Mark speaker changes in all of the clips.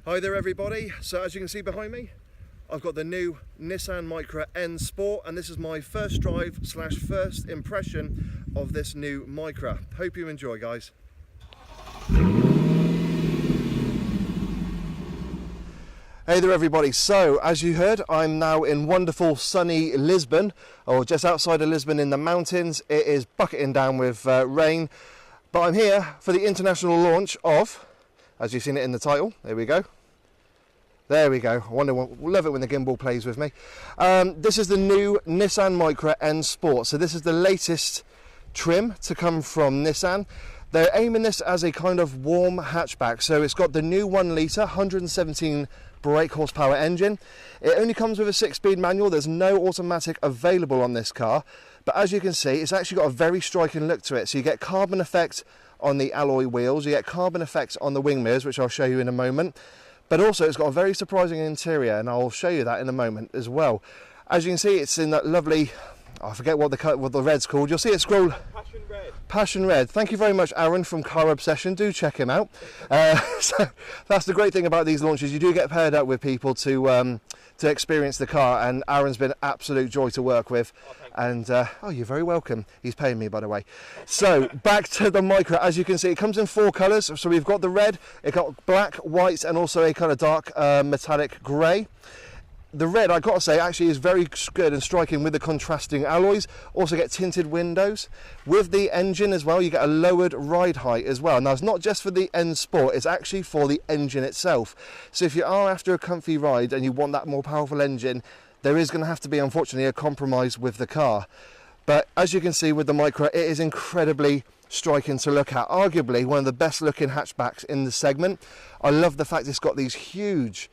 Speaker 1: Hi there everybody, so as you can see behind me, I've got the new Nissan Micra N Sport, and this is my first drive / first impression of this new Micra. Hope you enjoy, guys. Hey there everybody, so as you heard, I'm now in wonderful sunny Lisbon, or just outside of Lisbon in the mountains. It is bucketing down with rain, but I'm here for the international launch of, as you've seen it in the title, there we go. There we go. I wonder, love it when the gimbal plays with me. This is the new Nissan Micra N Sport. So this is the latest trim to come from Nissan. They're aiming this as a kind of warm hatchback. So it's got the new 1 litre, 117 brake horsepower engine. It only comes with a 6-speed manual. There's no automatic available on this car. But as you can see, it's actually got a very striking look to it. So you get carbon effect on the alloy wheels. You get carbon effect on the wing mirrors, which I'll show you in a moment. But also it's got a very surprising interior, and I'll show you that in a moment as well. As you can see, it's in that lovely, I forget what the red's called. You'll see it scroll.
Speaker 2: Passion red.
Speaker 1: Passion red. Thank you very much, Aaron from Car Obsession. Do check him out. So that's the great thing about these launches. You do get paired up with people to experience the car, and Aaron's been absolute joy to work with. And oh, you're very welcome. He's paying me, by the way. So back to the Micra. As you can see, it comes in 4 colours. So we've got the red, it got black, white, and also a kind of dark metallic grey. The red, I've got to say, actually is very good and striking with the contrasting alloys. Also get tinted windows. With the engine as well, you get a lowered ride height as well. Now, it's not just for the N Sport, it's actually for the engine itself. So if you are after a comfy ride and you want that more powerful engine, there is going to have to be, unfortunately, a compromise with the car. But as you can see with the Micra, it is incredibly striking to look at. Arguably one of the best looking hatchbacks in the segment. I love the fact it's got these huge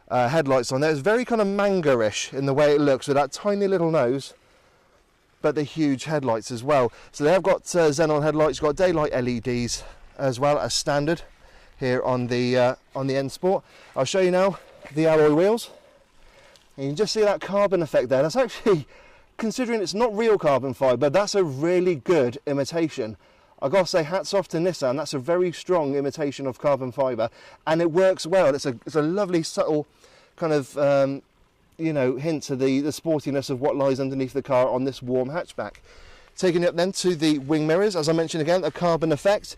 Speaker 1: headlights on there. It's very kind of manga-ish in the way it looks, with that tiny little nose, but the huge headlights as well. So they have got xenon headlights, got daylight LEDs as well as standard here on the N Sport. I'll show you now the alloy wheels. And you can just see that carbon effect there. That's actually, considering it's not real carbon fibre, that's a really good imitation. I've got to say, hats off to Nissan. That's a very strong imitation of carbon fibre, and it works well. It's a lovely, subtle kind of, you know, hint to the sportiness of what lies underneath the car on this warm hatchback. Taking it up then to the wing mirrors, as I mentioned again, a carbon effect.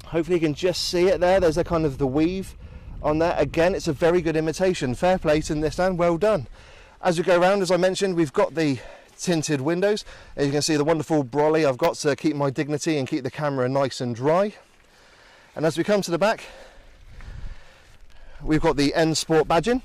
Speaker 1: Hopefully you can just see it there. There's a kind of the weave on there. Again, it's a very good imitation. Fair play to Nissan, well done. As we go around, as I mentioned, we've got the tinted windows. As you can see, the wonderful brolly I've got to keep my dignity and keep the camera nice and dry. And as we come to the back, we've got the N Sport badging,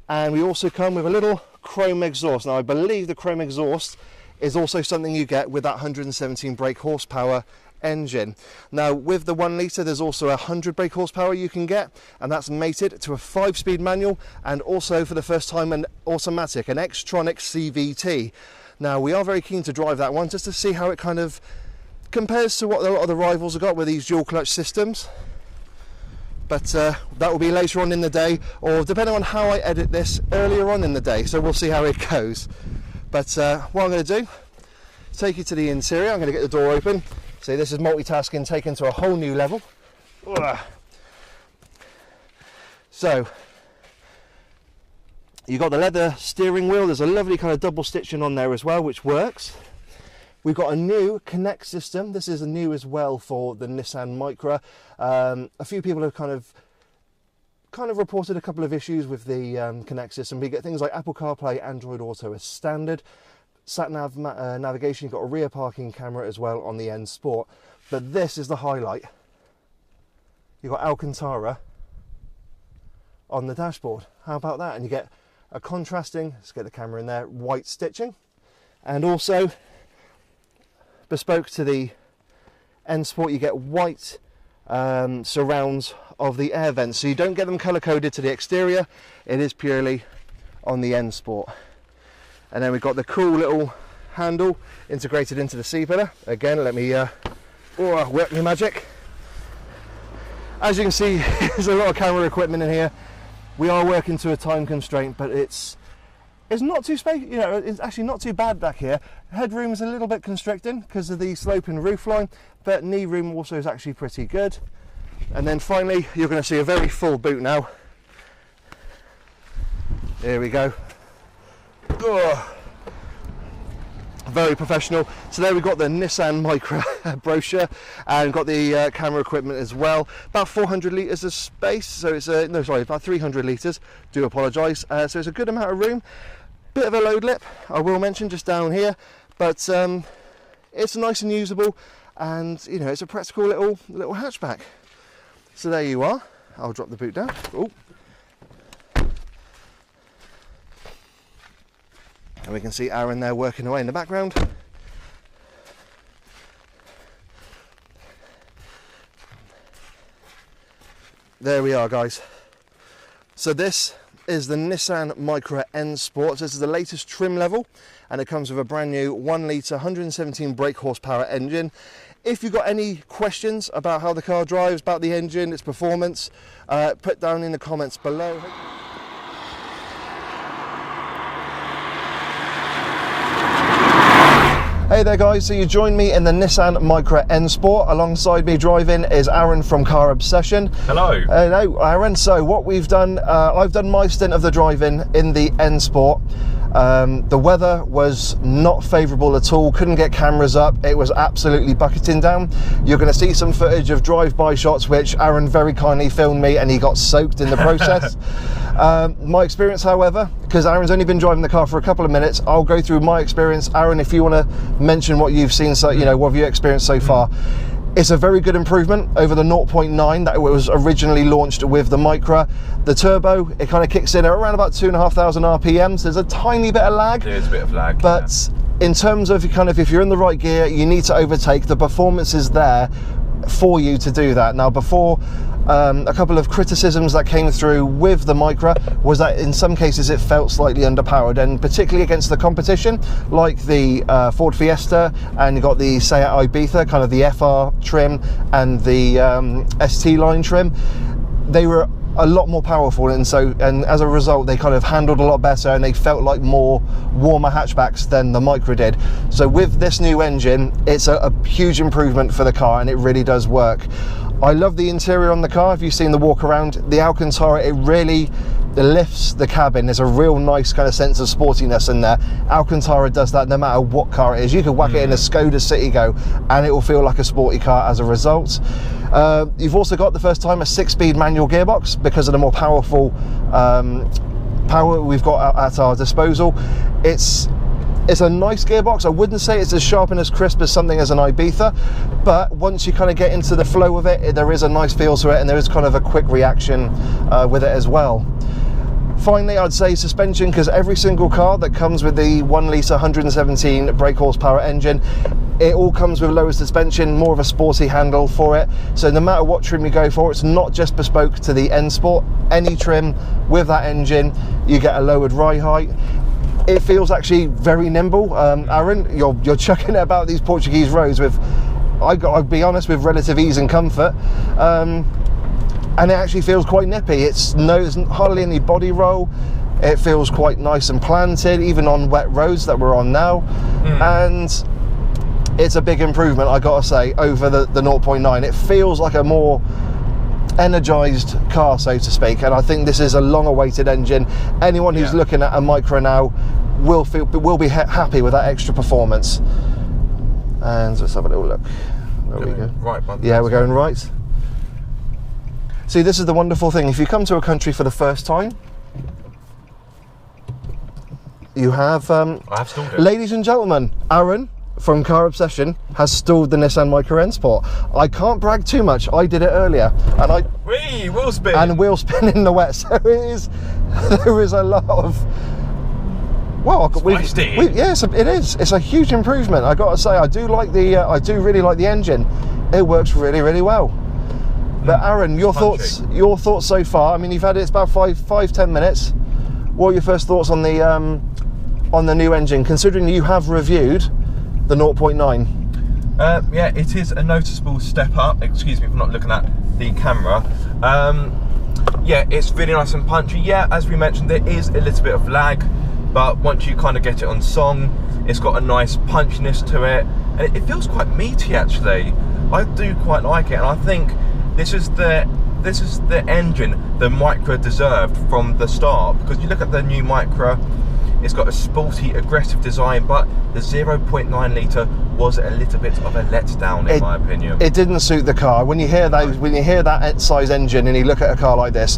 Speaker 1: and we also come with a little chrome exhaust. Now I believe the chrome exhaust is also something you get with that 117 brake horsepower engine. Now with the 1 litre, there's also 100 brake horsepower you can get, and that's mated to a 5-speed manual, and also for the first time an automatic, an Xtronic CVT. Now we are very keen to drive that one just to see how it kind of compares to what a lot of the rivals have got with these dual clutch systems, but that will be later on in the day, or depending on how I edit this, earlier on in the day, so we'll see how it goes. But what I'm going to do, take you to the interior. I'm going to get the door open. See, this is multitasking taken to a whole new level. So, you've got the leather steering wheel. There's a lovely kind of double stitching on there as well, which works. We've got a new Connect system. This is new as well for the Nissan Micra. A few people have kind of reported a couple of issues with the Connect system. We get things like Apple CarPlay, Android Auto as standard. Sat-nav navigation, you've got a rear parking camera as well on the N Sport. But this is the highlight. You've got Alcantara on the dashboard. How about that? And you get a contrasting, let's get the camera in there, white stitching. And also, bespoke to the N Sport, you get white surrounds of the air vents. So you don't get them colour-coded to the exterior. It is purely on the N Sport. And then we've got the cool little handle integrated into the C-pillar. Again, let me work my magic. As you can see, there's a lot of camera equipment in here. We are working to a time constraint, but it's not too spacious. You know, it's actually not too bad back here. Headroom is a little bit constricting because of the sloping roofline, but knee room also is actually pretty good. And then finally, you're going to see a very full boot now. Here we go. Oh, very professional. So there we've got the Nissan Micra brochure, and got the camera equipment as well. About 400 litres of space, so it's about 300 litres. Do apologise. So it's a good amount of room. Bit of a load lip, I will mention, just down here, but it's nice and usable, and you know, it's a practical little hatchback. So there you are. I'll drop the boot down. Oh. And we can see Aaron there working away in the background. There we are, guys. So this is the Nissan Micra N Sport. This is the latest trim level, and it comes with a brand new 1 litre 117 brake horsepower engine. If you've got any questions about how the car drives, about the engine, its performance, put down in the comments below. Hey there guys, so you joined me in the Nissan Micra N Sport. Alongside me driving is Aaron from Car Obsession.
Speaker 2: Hello.
Speaker 1: Hello Aaron. So what we've done, I've done my stint of the driving in the N Sport. The weather was not favourable at all, couldn't get cameras up, it was absolutely bucketing down. You're going to see some footage of drive-by shots which Aaron very kindly filmed me, and he got soaked in the process. My experience, however, because Aaron's only been driving the car for a couple of minutes, I'll go through my experience. Aaron, if you want to mention what you've seen, so you know, what have you experienced so far. It's a very good improvement over the 0.9 that was originally launched with the Micra. The turbo, it kind of kicks in at around about 2,500 RPMs. There's a tiny bit of lag.
Speaker 2: There is a bit of lag,
Speaker 1: but in terms of kind of, if you're in the right gear, you need to overtake. The performance is there for you to do that. Now, before, a couple of criticisms that came through with the Micra was that in some cases it felt slightly underpowered, and particularly against the competition like the Ford Fiesta, and you got the Seat Ibiza, kind of the FR trim and the ST line trim. They were a lot more powerful, and as a result they kind of handled a lot better, and they felt like more warmer hatchbacks than the Micra did. So with this new engine, it's a huge improvement for the car, and it really does work. I love the interior on the car. If you've seen the walk around, the Alcantara, it really lifts the cabin. There's a real nice kind of sense of sportiness in there. Alcantara does that no matter what car it is. You could whack it in a Skoda Citigo and it will feel like a sporty car as a result. You've also got, the first time, a 6-speed manual gearbox because of the more powerful power we've got at our disposal. It's a nice gearbox. I wouldn't say it's as sharp and as crisp as something as an Ibiza, but once you kind of get into the flow of it, there is a nice feel to it, and there is kind of a quick reaction with it as well. Finally, I'd say suspension, because every single car that comes with the 1 litre 117 brake horsepower engine, it all comes with lower suspension, more of a sporty handle for it. So no matter what trim you go for, it's not just bespoke to the N Sport. Any trim with that engine, you get a lowered ride height. It feels actually very nimble. Aaron, you're chucking it about these Portuguese roads with, I'll be honest, with relative ease and comfort. And it actually feels quite nippy. There's hardly any body roll. It feels quite nice and planted, even on wet roads that we're on now. And it's a big improvement, I gotta say, over the 0.9. It feels like a more energized car, so to speak, and I think this is a long-awaited engine. Anyone who's looking at a Micra now will be happy with that extra performance. And let's have a little look. There we go. Right, yeah, we're going right. See, this is the wonderful thing. If you come to a country for the first time, you have, I have stalled it. Ladies and gentlemen, Aaron from Car Obsession has stalled the Nissan Micra N Sport. I can't brag too much. I did it earlier, and wheel spin, and wheel spin in the wet. So there is a lot of, well, yes, it is. It's a huge improvement. I got to say, I do really like the engine. It works really, really well. But Aaron, your thoughts so far? I mean, you've had it. It's about 5-10 minutes. What are your first thoughts on the new engine, considering you have reviewed the 0.9?
Speaker 2: Yeah, it is a noticeable step up. Excuse me for not looking at the camera. Yeah, it's really nice and punchy. Yeah, as we mentioned, there is a little bit of lag, but once you kind of get it on song, it's got a nice punchiness to it, and it feels quite meaty actually. I do quite like it, and I think this is the engine the Micra deserved from the start, because you look at the new Micra, it's got a sporty, aggressive design, but the 0.9 litre was a little bit of a letdown in my opinion.
Speaker 1: It didn't suit the car. When you hear that size engine and you look at a car like this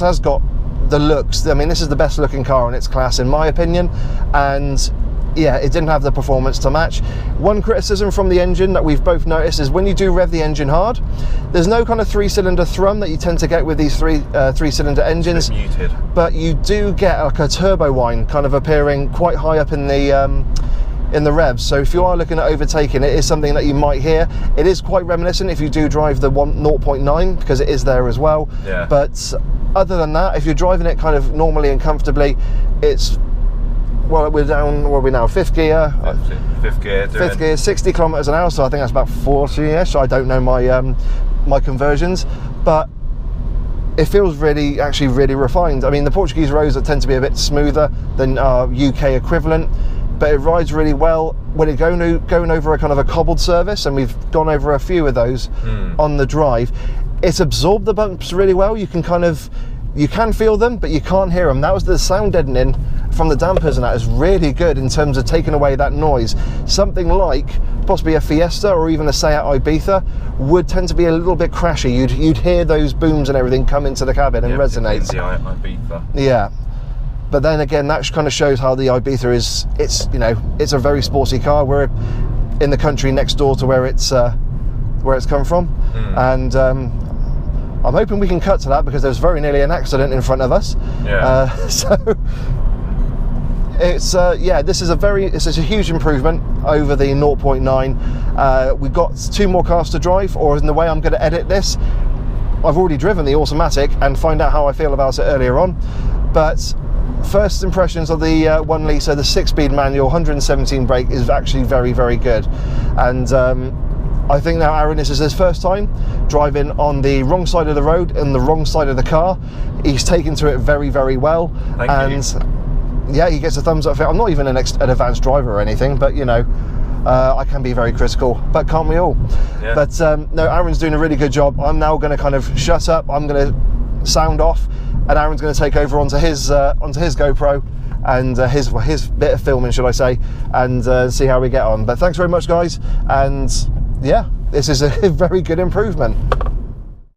Speaker 1: has got the looks. I mean, this is the best looking car in its class in my opinion, and yeah, it didn't have the performance to match. One criticism from the engine that we've both noticed is when you do rev the engine hard, there's no kind of 3-cylinder thrum that you tend to get with these three-cylinder engines.
Speaker 2: It's a bit muted. But
Speaker 1: you do get like a turbo whine kind of appearing quite high up in the revs. So if you are looking at overtaking, it is something that you might hear. It is quite reminiscent if you do drive the 0.9, because it is there as well.
Speaker 2: Yeah.
Speaker 1: But other than that, if you're driving it kind of normally and comfortably, it's, well, we're down, what are we now, fifth gear?
Speaker 2: Fifth gear,
Speaker 1: 60 kilometers an hour, so I think that's about 40-ish. I don't know my conversions, but it feels actually really refined. I mean, the Portuguese roads tend to be a bit smoother than our UK equivalent, but it rides really well when it's going over a kind of a cobbled surface, and we've gone over a few of those on the drive. It's absorbed the bumps really well. You can feel them, but you can't hear them. That was the sound deadening from the dampers, and that is really good in terms of taking away that noise. Something like possibly a Fiesta or even a Seat Ibiza would tend to be a little bit crashy. You'd hear those booms and everything come into the cabin and resonate.
Speaker 2: The Ibiza.
Speaker 1: Yeah, but then again, that kind of shows how the Ibiza is. It's a very sporty car. We're in the country next door to where it's come from, and I'm hoping we can cut to that, because there's very nearly an accident in front of us.
Speaker 2: Yeah.
Speaker 1: So it's this is a huge improvement over the 0.9. We've got 2 more cars to drive, or in the way I'm going to edit this, I've already driven the automatic and find out how I feel about it earlier on. But first impressions of the 1 litre, the 6-speed manual, 117 brake is actually very, very good. And I think now Aaron, this is his first time driving on the wrong side of the road and the wrong side of the car. He's taken to it very, very well.
Speaker 2: Thank you.
Speaker 1: Yeah, he gets a thumbs up for it. I'm not even an advanced driver or anything, but I can be very critical, but can't we all?
Speaker 2: Yeah.
Speaker 1: But no, Aaron's doing a really good job. I'm now going to kind of shut up. I'm going to sound off, and Aaron's going to take over onto his GoPro and his bit of filming, should I say, and see how we get on. But thanks very much, guys, and yeah, this is a very good improvement.